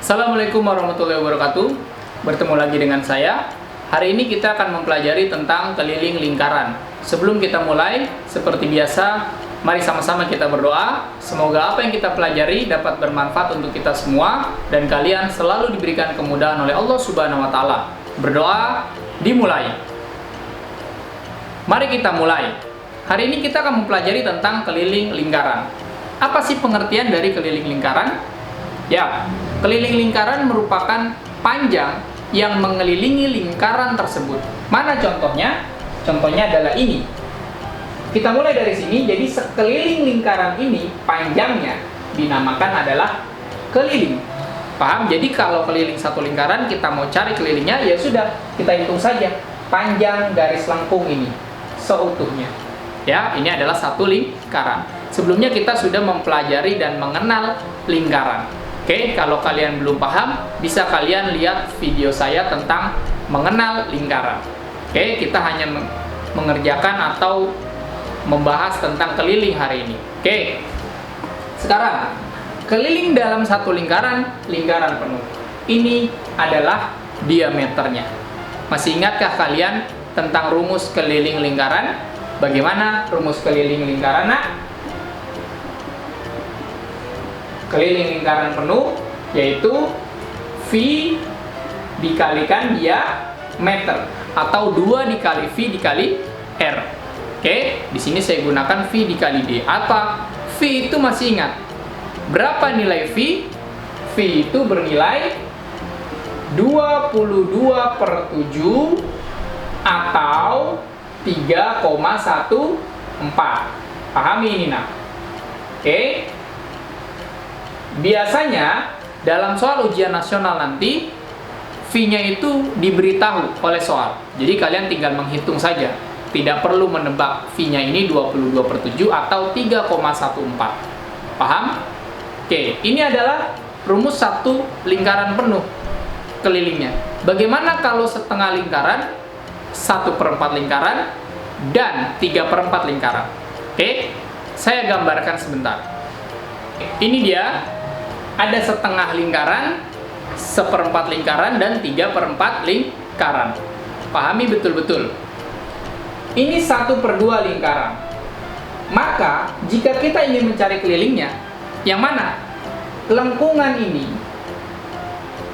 Assalamualaikum warahmatullahi wabarakatuh. Bertemu lagi dengan saya. Hari ini kita akan mempelajari tentang keliling lingkaran. Sebelum kita mulai, seperti biasa, mari sama-sama kita berdoa. Semoga apa yang kita pelajari dapat bermanfaat untuk kita semua dan kalian selalu diberikan kemudahan oleh Allah Subhanahu wa taala. Berdoa dimulai. Mari kita mulai. Hari ini kita akan mempelajari tentang keliling lingkaran. Apa sih pengertian dari keliling lingkaran? Ya, keliling lingkaran merupakan panjang yang mengelilingi lingkaran tersebut. Mana contohnya? Contohnya adalah ini. Kita mulai dari sini. Jadi sekeliling lingkaran ini panjangnya dinamakan adalah keliling. Paham? Jadi kalau keliling satu lingkaran kita mau cari kelilingnya, ya sudah, kita hitung saja panjang garis lengkung ini seutuhnya. Ya, ini adalah satu lingkaran. Sebelumnya kita sudah mempelajari dan mengenal lingkaran. Oke, kalau kalian belum paham, bisa kalian lihat video saya tentang mengenal lingkaran. Oke, kita hanya mengerjakan atau membahas tentang keliling hari ini. Oke, sekarang keliling dalam satu lingkaran penuh. Ini adalah diameternya. Masih ingatkah kalian tentang rumus keliling lingkaran? Bagaimana rumus keliling lingkaran, nak? Keliling lingkaran penuh yaitu V dikalikan diameter atau 2 dikali V dikali R. Oke, di sini saya gunakan V dikali D. Apa? V itu masih ingat. Berapa nilai V? V itu bernilai 22/7 atau 3,14. Pahami ini, nak? Oke. Biasanya dalam soal ujian nasional nanti V-nya itu diberitahu oleh soal. Jadi kalian tinggal menghitung saja. Tidak perlu menebak V-nya ini 22/7 atau 3,14. Paham? Oke, ini adalah rumus satu lingkaran penuh kelilingnya. Bagaimana kalau setengah lingkaran, 1/4 lingkaran, dan 3/4 lingkaran? Oke, saya gambarkan sebentar. Ini dia. Ada setengah lingkaran, 1/4 lingkaran, dan 3/4 lingkaran. Pahami betul-betul. Ini 1/2 lingkaran. Maka, jika kita ingin mencari kelilingnya, yang mana? Lengkungan ini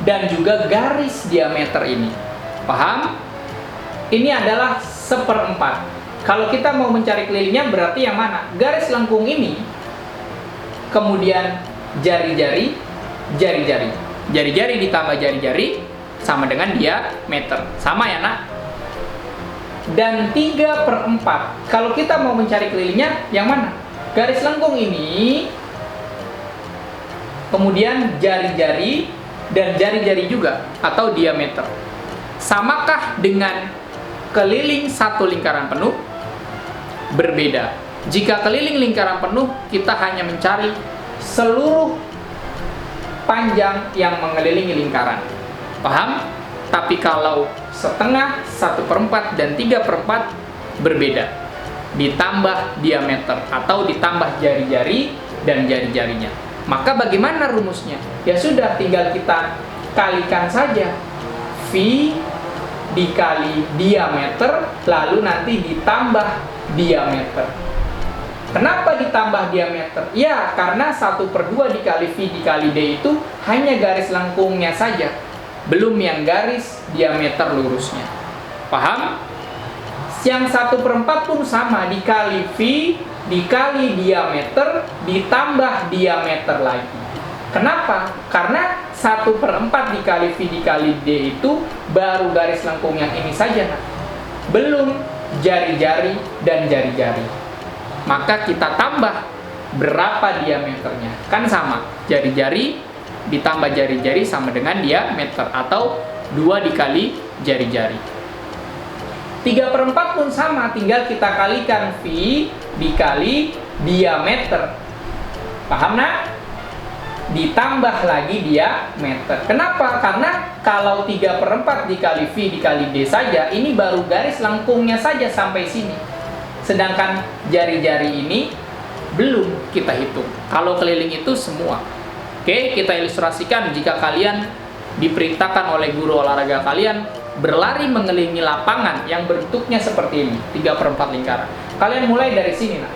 dan juga garis diameter ini. Paham? Ini adalah 1/4. Kalau kita mau mencari kelilingnya, berarti yang mana? Garis lengkung ini, kemudian jari-jari ditambah jari-jari sama dengan diameter. Sama ya, nak? Dan 3/4. Kalau kita mau mencari kelilingnya, yang mana? Garis lengkung ini, kemudian jari-jari, dan jari-jari juga, atau diameter. Samakah dengan keliling satu lingkaran penuh? Berbeda. Jika keliling lingkaran penuh, kita hanya mencari seluruh panjang yang mengelilingi lingkaran. Paham? Tapi kalau setengah, 1/4, dan 3/4 berbeda. Ditambah diameter atau ditambah jari-jari dan jari-jarinya. Maka bagaimana rumusnya? Ya sudah, tinggal kita kalikan saja. V dikali diameter, lalu nanti ditambah diameter. Kenapa ditambah diameter? Ya, karena 1/2 dikali V dikali D itu hanya garis lengkungnya saja, belum yang garis diameter lurusnya. Paham? Yang 1/4 pun sama, dikali V dikali diameter ditambah diameter lagi. Kenapa? Karena 1/4 dikali V dikali D itu baru garis lengkung yang ini saja, nah. Belum jari-jari dan jari-jari. Maka kita tambah berapa diameternya. Kan sama, jari-jari ditambah jari-jari sama dengan diameter, atau 2 dikali jari-jari. 3/4 pun sama, tinggal kita kalikan V dikali diameter. Paham, nak? Ditambah lagi diameter. Kenapa? Karena kalau 3/4 dikali V dikali D saja, ini baru garis lengkungnya saja sampai sini. Sedangkan jari-jari ini belum kita hitung. Kalau keliling itu semua. Oke, kita ilustrasikan jika kalian diperintahkan oleh guru olahraga kalian berlari mengelilingi lapangan yang bentuknya seperti ini, 3/4 lingkaran. Kalian mulai dari sini, nah.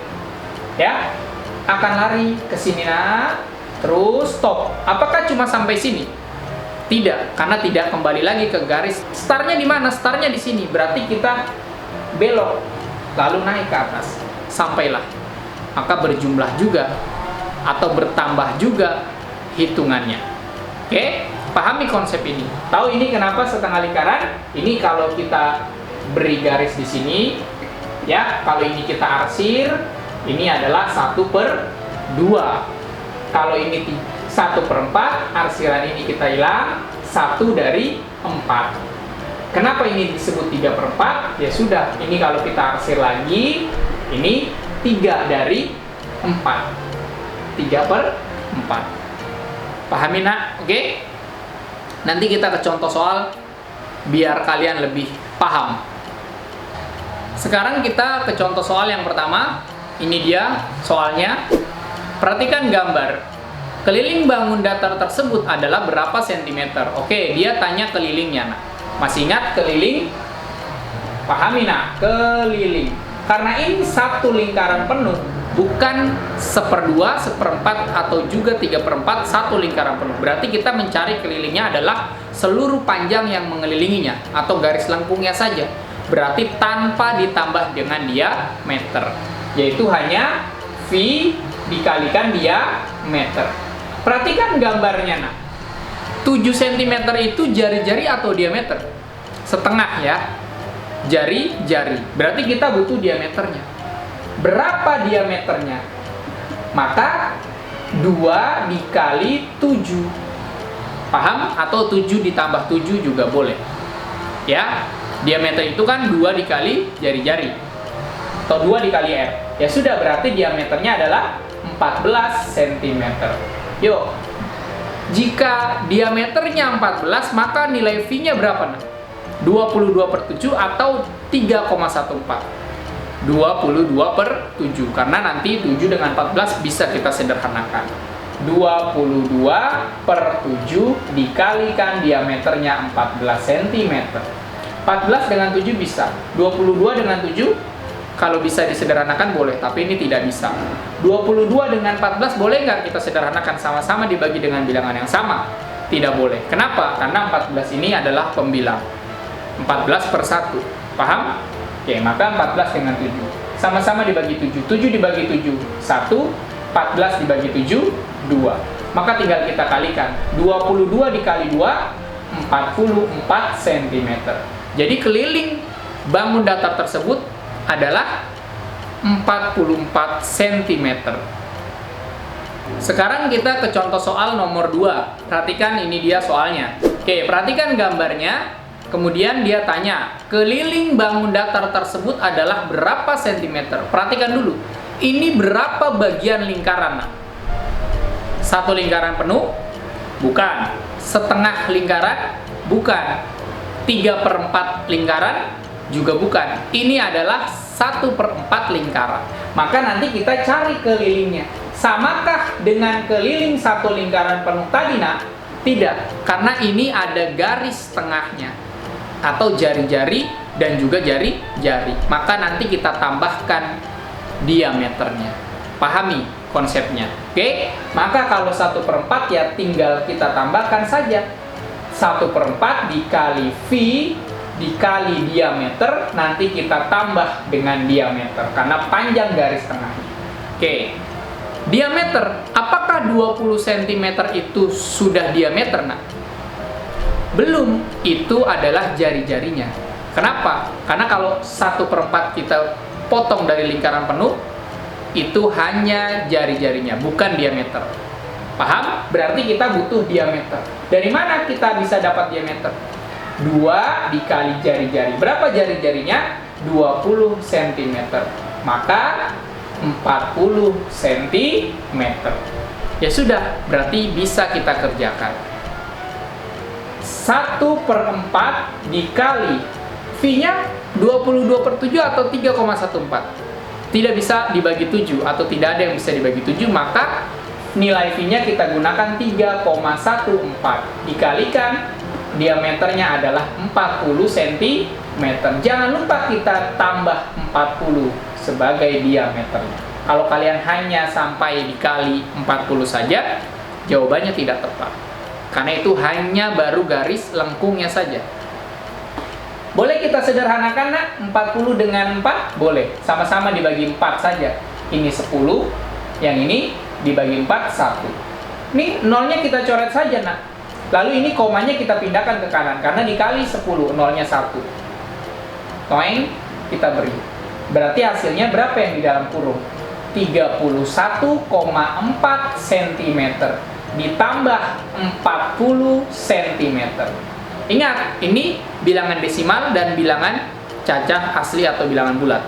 Ya, akan lari ke sini, nah. Terus stop. Apakah cuma sampai sini? Tidak, karena tidak kembali lagi ke garis. Startnya di mana? Startnya di sini. Berarti kita belok, lalu naik ke atas. Sampailah. Maka berjumlah juga, atau bertambah juga hitungannya. Oke, pahami konsep ini. Tahu ini kenapa setengah lingkaran? Ini kalau kita beri garis di sini, ya, kalau ini kita arsir, ini adalah 1/2. Kalau ini 1/4, arsiran ini kita hilang, 1 dari 4. Kenapa ini disebut 3/4? Ya sudah, ini kalau kita arsir lagi, ini 3 dari 4. 3/4. Pahami, nak? Oke? Nanti kita ke contoh soal biar kalian lebih paham. Sekarang kita ke contoh soal yang pertama. Ini dia soalnya. Perhatikan gambar. Keliling bangun datar tersebut adalah berapa sentimeter? Oke, dia tanya kelilingnya, nak. Masih ingat keliling? Pahami, nak? Keliling. Karena ini satu lingkaran penuh, bukan 1/2, 1/4, atau juga 3/4, satu lingkaran penuh. Berarti kita mencari kelilingnya adalah seluruh panjang yang mengelilinginya, atau garis lengkungnya saja. Berarti tanpa ditambah dengan diameter, yaitu hanya V dikalikan diameter. Perhatikan gambarnya, nah. 7 cm itu jari-jari atau diameter? Setengah, ya. Jari-jari. Berarti kita butuh diameternya. Berapa diameternya? Maka 2 dikali 7. Paham? Atau 7 ditambah 7 juga boleh. Ya, diameter itu kan 2 dikali jari-jari. Atau 2 dikali R. Ya sudah, berarti diameternya adalah 14 cm. Yuk. Jika diameternya 14, maka nilai V-nya berapa, nah? 22/7 atau 3,14. 22/7, karena nanti 7 dengan 14 bisa kita sederhanakan. 22/7 dikalikan diameternya 14 cm. 14 dengan 7 bisa. 22 dengan 7 kalau bisa disederhanakan boleh, tapi ini tidak bisa. 22 dengan 14 boleh nggak kita sederhanakan sama-sama dibagi dengan bilangan yang sama? Tidak boleh. Kenapa? Karena 14 ini adalah pembilang. 14/1. Paham? Oke, maka 14 dengan 7. Sama-sama dibagi 7. 7 dibagi 7, 1. 14 dibagi 7, 2. Maka tinggal kita kalikan. 22 dikali 2, 44 cm. Jadi keliling bangun datar tersebut adalah 44 cm. Sekarang kita ke contoh soal nomor 2. Perhatikan, ini dia soalnya. Oke, perhatikan gambarnya. Kemudian dia tanya, keliling bangun datar tersebut adalah berapa sentimeter? Perhatikan dulu. Ini berapa bagian lingkaran? Satu lingkaran penuh? Bukan. Setengah lingkaran? Bukan. 3/4 lingkaran? Juga bukan. Ini adalah 1/4 lingkaran. Maka nanti kita cari kelilingnya. Samakah dengan keliling satu lingkaran penuh tadi, nak? Tidak, karena ini ada garis tengahnya, atau jari-jari dan juga jari-jari. Maka nanti kita tambahkan diameternya. Pahami konsepnya. Oke? Maka kalau 1/4 ya tinggal kita tambahkan saja. 1/4 dikali V dikali diameter, nanti kita tambah dengan diameter karena panjang garis tengahnya. Oke. Diameter, apakah 20 cm itu sudah diameter, nak? Belum, itu adalah jari-jarinya. Kenapa? Karena kalau 1/4 kita potong dari lingkaran penuh, itu hanya jari-jarinya, bukan diameter. Paham? Berarti kita butuh diameter. Dari mana kita bisa dapat diameter? 2 dikali jari-jari. Berapa jari-jarinya? 20 cm. Maka 40 cm. Ya sudah, berarti bisa kita kerjakan. 1/4 dikali V-nya 22/7 atau 3,14. Tidak bisa dibagi 7 atau tidak ada yang bisa dibagi 7, maka nilai V-nya kita gunakan 3,14. Dikalikan diameternya adalah 40 cm. Jangan lupa kita tambah 40 sebagai diameternya. Kalau kalian hanya sampai dikali 40 saja, jawabannya tidak tepat. Karena itu hanya baru garis lengkungnya saja. Boleh kita sederhanakan, nak? 40 dengan 4? Boleh. Sama-sama dibagi 4 saja. Ini 10, yang ini dibagi 4, 1. Ini nolnya kita coret saja, nak. Lalu ini komanya kita pindahkan ke kanan, karena dikali 10, nolnya 1. Toeng, kita beri. Berarti hasilnya berapa yang di dalam kurung? 31,4 cm ditambah 40 cm. Ingat, ini bilangan desimal dan bilangan cacah asli atau bilangan bulat.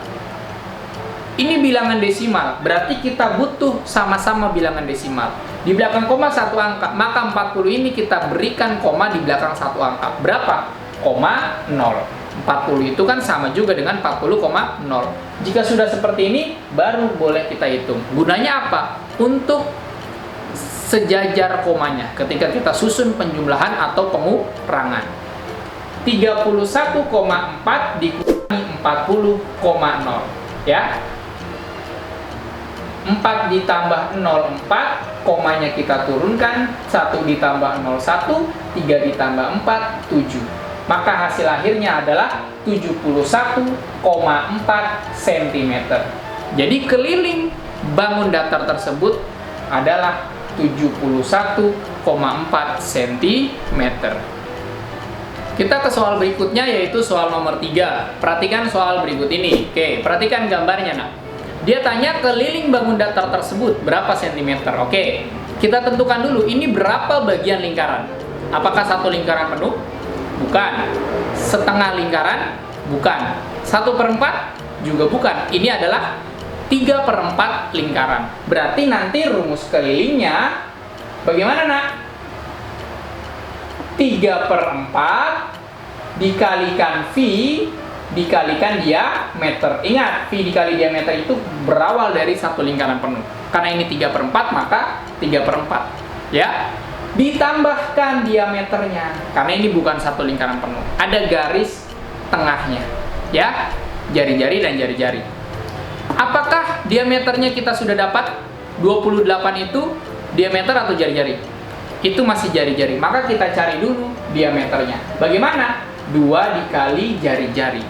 Ini bilangan desimal, berarti kita butuh sama-sama bilangan desimal. Di belakang koma satu angka, maka 40 ini kita berikan koma di belakang satu angka. Berapa? 0,40 itu kan sama juga dengan 40,0. Jika sudah seperti ini, baru boleh kita hitung. Gunanya apa? Untuk sejajar komanya ketika kita susun penjumlahan atau pengurangan. 31,4 dikurangi 40,0, ya. 4 ditambah 0,4, komanya kita turunkan, 1 ditambah 0,1, 3 ditambah 4, 7. Maka hasil akhirnya adalah 71,4 cm. Jadi keliling bangun datar tersebut adalah 71,4 cm. Kita ke soal berikutnya, yaitu soal nomor 3. Perhatikan soal berikut ini. Oke, perhatikan gambarnya, nak. Dia tanya keliling bangun datar tersebut berapa sentimeter. Oke, kita tentukan dulu ini berapa bagian lingkaran. Apakah satu lingkaran penuh? Bukan. Setengah lingkaran? Bukan. 1/4? Juga bukan. Ini adalah 3/4 lingkaran. Berarti nanti rumus kelilingnya bagaimana, nak? 3/4 dikalikan V dikalikan diameter. Ingat, V dikali diameter itu berawal dari satu lingkaran penuh. Karena ini 3/4, maka 3/4. Ya. Ditambahkan diameternya. Karena ini bukan satu lingkaran penuh. Ada garis tengahnya. Ya. Jari-jari dan jari-jari. Apakah diameternya kita sudah dapat? 28 itu diameter atau jari-jari? Itu masih jari-jari. Maka kita cari dulu diameternya. Bagaimana? 2 dikali jari-jari.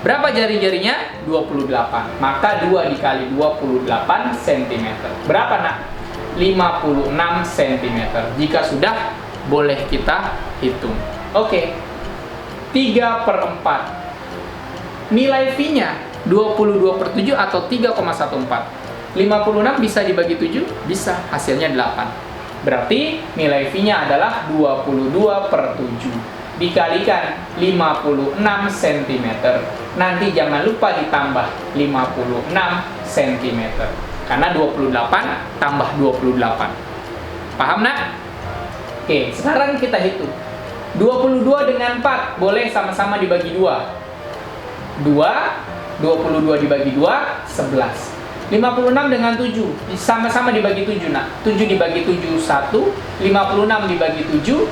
Berapa jari-jarinya? 28. Maka 2 dikali 28 cm. Berapa, nak? 56 cm. Jika sudah, boleh kita hitung. Oke. 3/4. Nilai V-nya 22/7 atau 3,14. 56 bisa dibagi 7? Bisa. Hasilnya 8. Berarti nilai V-nya adalah 22/7. Dikalikan 56 cm. Nanti jangan lupa ditambah 56 cm. Karena 28 tambah 28. Paham, nak? Oke, sekarang kita hitung. 22 dengan 4 boleh sama-sama dibagi 2. 22 dibagi 2, 11. 56 dengan 7 sama-sama dibagi 7, nak. 7 dibagi 7, 1. 56 dibagi 7,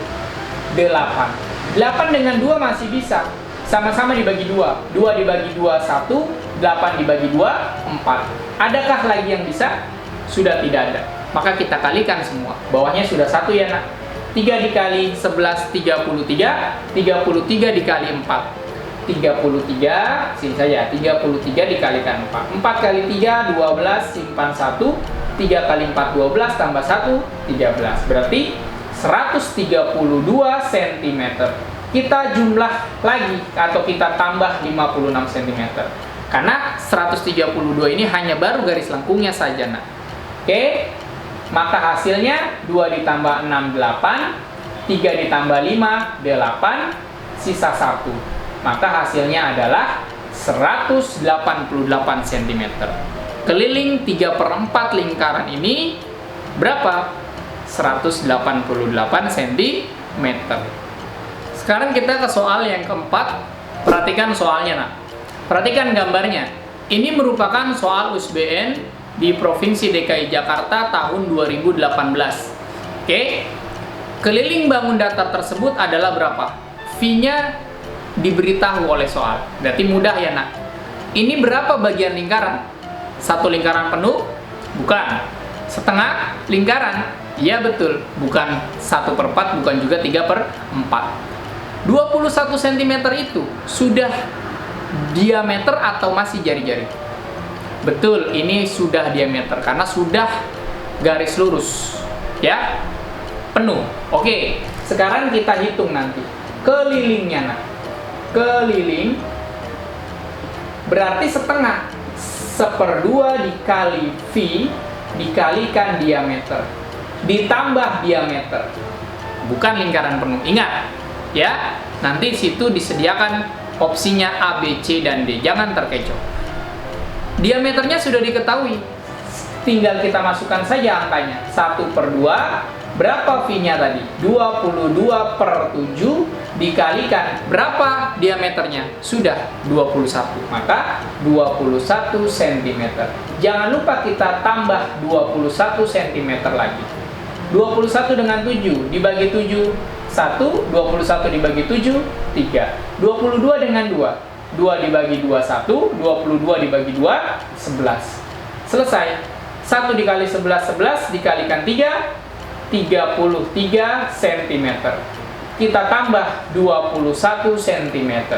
8. 8 dengan 2 masih bisa. Sama-sama dibagi 2. 2 dibagi 2, 1. 8 dibagi 2, 4. Adakah lagi yang bisa? Sudah tidak ada. Maka kita kalikan semua. Bawahnya sudah 1 ya, nak. 3 dikali 11, 33. 33 dikali 4. 33, sini saja. 33 dikalikan 4. 4 kali 3, 12, simpan 1. 3 kali 4, 12, tambah 1, 13. Berarti 132 cm. Kita jumlah lagi atau kita tambah 56 cm. Karena 132 ini hanya baru garis lengkungnya saja, nak. Oke. Maka hasilnya 2 ditambah 6, 8. 3 ditambah 5, 8. Sisa 1. Maka hasilnya adalah 188 cm. Keliling 3/4 lingkaran ini berapa? 188 cm. Sekarang kita ke soal yang keempat. Perhatikan soalnya, nak. Perhatikan gambarnya. Ini merupakan soal USBN di Provinsi DKI Jakarta tahun 2018. Oke. Keliling bangun datar tersebut adalah berapa? Fee-nya diberitahu oleh soal. Berarti mudah ya, Nak. Ini berapa bagian lingkaran? Satu lingkaran penuh? Bukan. Setengah lingkaran? Iya betul. Bukan 1/4, bukan juga 3/4. 21 cm itu sudah diameter atau masih jari-jari? Betul, ini sudah diameter karena sudah garis lurus, ya, penuh. Oke, sekarang kita hitung nanti kelilingnya. Nah, keliling berarti setengah, 1/2 dikali V dikalikan diameter ditambah diameter, bukan lingkaran penuh. Ingat, ya, nanti situ disediakan opsinya A, B, C, dan D. Jangan terkecoh. Diameternya sudah diketahui, tinggal kita masukkan saja angkanya. 1/2, berapa V-nya tadi? 22/7 dikalikan berapa diameternya? Sudah 21, maka 21 cm. Jangan lupa kita tambah 21 cm lagi. 21 dengan 7 dibagi 7, 1, 21 dibagi 7, 3. 22 dengan 2, 2 dibagi 2, 1, 22 dibagi 2, 11. Selesai. 1 dikali 11, 11 dikalikan 3, 33 cm. Kita tambah 21 cm.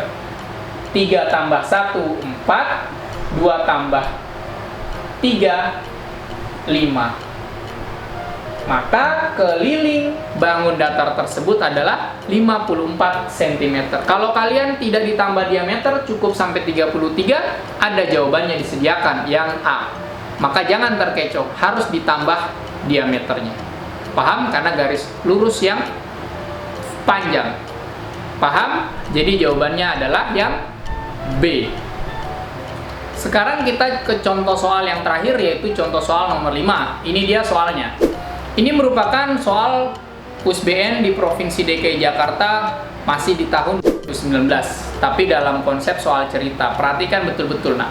3 tambah 1, 4. 2 tambah 3, 5. Maka keliling bangun datar tersebut adalah 54 cm. Kalau kalian tidak ditambah diameter, cukup sampai 33, ada jawabannya disediakan, yang A. Maka jangan terkecoh, harus ditambah diameternya. Paham? Karena garis lurus yang panjang. Paham? Jadi jawabannya adalah yang B. Sekarang kita ke contoh soal yang terakhir, yaitu contoh soal nomor 5. Ini dia soalnya. Ini merupakan soal PUSBN di Provinsi DKI Jakarta masih di tahun 2019, tapi dalam konsep soal cerita. Perhatikan betul-betul, Nak.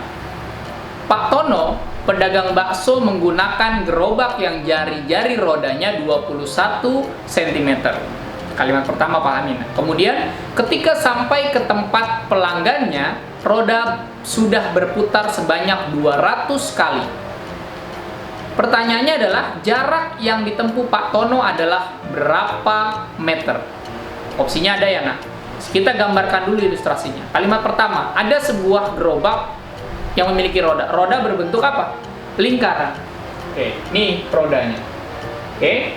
Pak Tono, pedagang bakso, menggunakan gerobak yang jari-jari rodanya 21 cm. Kalimat pertama pahamin. Kemudian, ketika sampai ke tempat pelanggannya, roda sudah berputar sebanyak 200 kali. Pertanyaannya adalah, jarak yang ditempuh Pak Tono adalah berapa meter? Opsinya ada ya, Nak? Kita gambarkan dulu ilustrasinya. Kalimat pertama, ada sebuah gerobak yang memiliki roda. Roda berbentuk apa? Lingkaran. Oke, ini rodanya. Oke.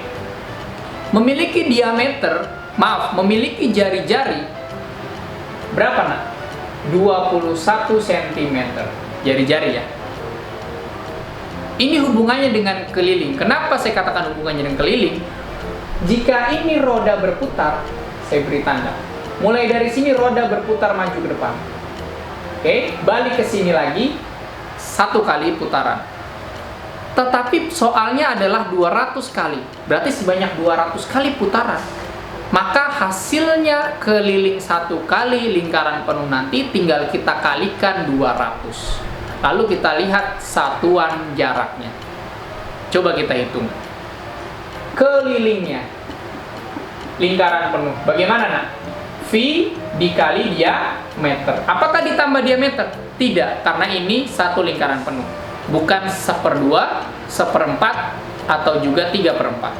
Memiliki diameter, memiliki jari-jari berapa, Nak? 21 cm. Jari-jari ya. Ini hubungannya dengan keliling. Kenapa saya katakan hubungannya dengan keliling? Jika ini roda berputar, saya beri tanda. Mulai dari sini roda berputar maju ke depan. Oke, balik ke sini lagi, 1 kali putaran. Tetapi soalnya adalah 200 kali. Berarti sebanyak 200 kali putaran. Maka hasilnya keliling 1 kali lingkaran penuh nanti tinggal kita kalikan 200. Lalu kita lihat satuan jaraknya. Coba kita hitung. Kelilingnya lingkaran penuh. Bagaimana, Nak? V dikali diameter. Apakah ditambah diameter? Tidak, karena ini 1 lingkaran penuh. Bukan 1/2, 1/4, atau juga 3/4.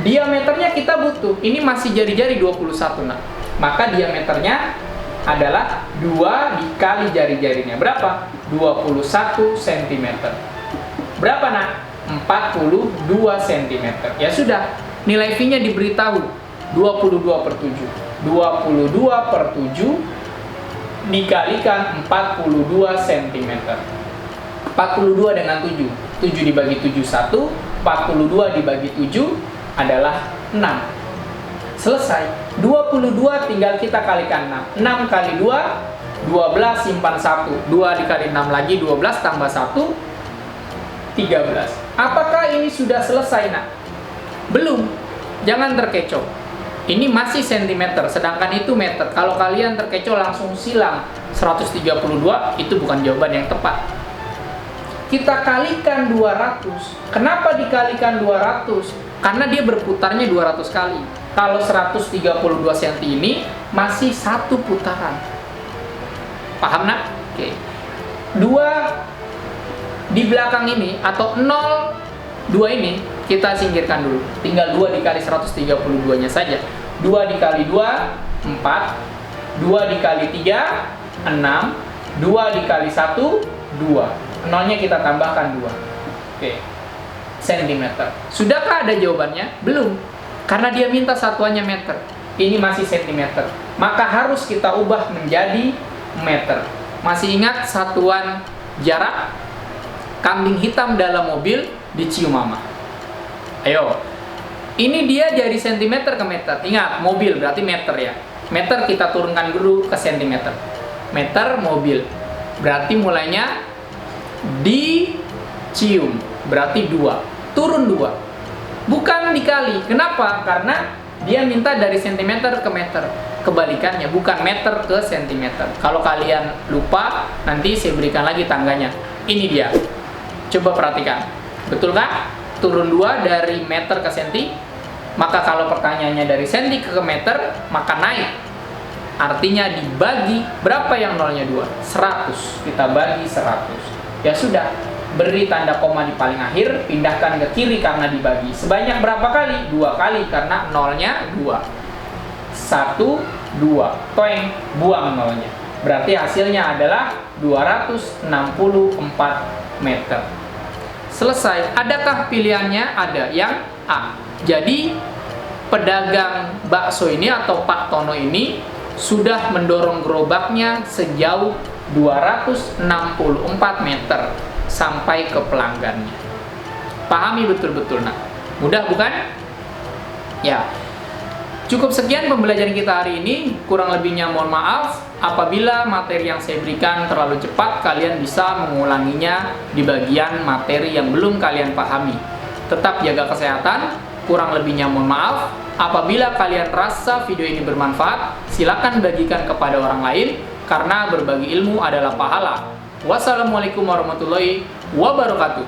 Diameternya kita butuh. Ini masih jari-jari 21, Nak. Maka diameternya adalah 2 dikali jari-jarinya. Berapa? 21 cm. Berapa, Nak? 42 cm. Ya sudah, nilai V-nya diberitahu 22/7. 22/7 dikalikan 42 cm. 42 dengan 7. 7 dibagi 7, 1. 42 dibagi 7 adalah 6. Selesai. 22 tinggal kita kalikan 6. 6 kali 2, 12, simpan 1. 2 dikali 6 lagi, 12 tambah 1, 13. Apakah ini sudah selesai, Nak? Belum. Jangan terkecoh. Ini masih cm, sedangkan itu meter. Kalau kalian terkecoh langsung silang 132, itu bukan jawaban yang tepat. kita kalikan 200. Kenapa dikalikan 200? Karena dia berputarnya 200 kali. Kalau 132 cm ini masih satu putaran. Paham nak? Oke. 2 di belakang ini atau 0, 2 ini kita singkirkan dulu. Tinggal 2 dikali 132-nya saja. 2 dikali 2, 4. 2 dikali 3, 6. 2 dikali 1, 2. 0-nya kita tambahkan 2. Oke. Sentimeter. Sudahkah ada jawabannya? Belum. Karena dia minta satuannya meter. Ini masih sentimeter. Maka harus kita ubah menjadi meter. Masih ingat satuan jarak? Kambing hitam dalam mobil dicium mama. Ayo. Ini dia dari sentimeter ke meter. Ingat, mobil berarti meter ya. Meter kita turunkan dulu ke sentimeter. Meter mobil. Berarti mulainya dicium. Berarti 2. Turun 2. Bukan dikali. Kenapa? Karena dia minta dari sentimeter ke meter. Kebalikannya, bukan meter ke sentimeter. Kalau kalian lupa, nanti saya berikan lagi tangganya. Ini dia. Coba perhatikan. Betulkah? Turun 2 dari meter ke senti. Maka kalau pertanyaannya dari senti ke meter, maka naik. Artinya dibagi, berapa yang nolnya 2? 100. Kita bagi 100. Ya sudah. Beri tanda koma di paling akhir, pindahkan ke kiri karena dibagi. Sebanyak berapa kali? 2 kali karena nolnya 2. 1, 2. Toeng, buang nolnya. Berarti hasilnya adalah 264 meter. Selesai. Adakah pilihannya? Ada. Yang A. Jadi pedagang bakso ini atau Pak Tono ini sudah mendorong gerobaknya sejauh 264 meter sampai ke pelanggannya. Pahami betul-betul nak. Mudah bukan? Ya. Cukup sekian pembelajaran kita hari ini. Kurang lebihnya mohon maaf. Apabila materi yang saya berikan terlalu cepat, kalian bisa mengulanginya di bagian materi yang belum kalian pahami. Tetap jaga kesehatan. Kurang lebihnya mohon maaf. Apabila kalian rasa video ini bermanfaat, silakan bagikan kepada orang lain karena berbagi ilmu adalah pahala. Wassalamualaikum warahmatullahi wabarakatuh.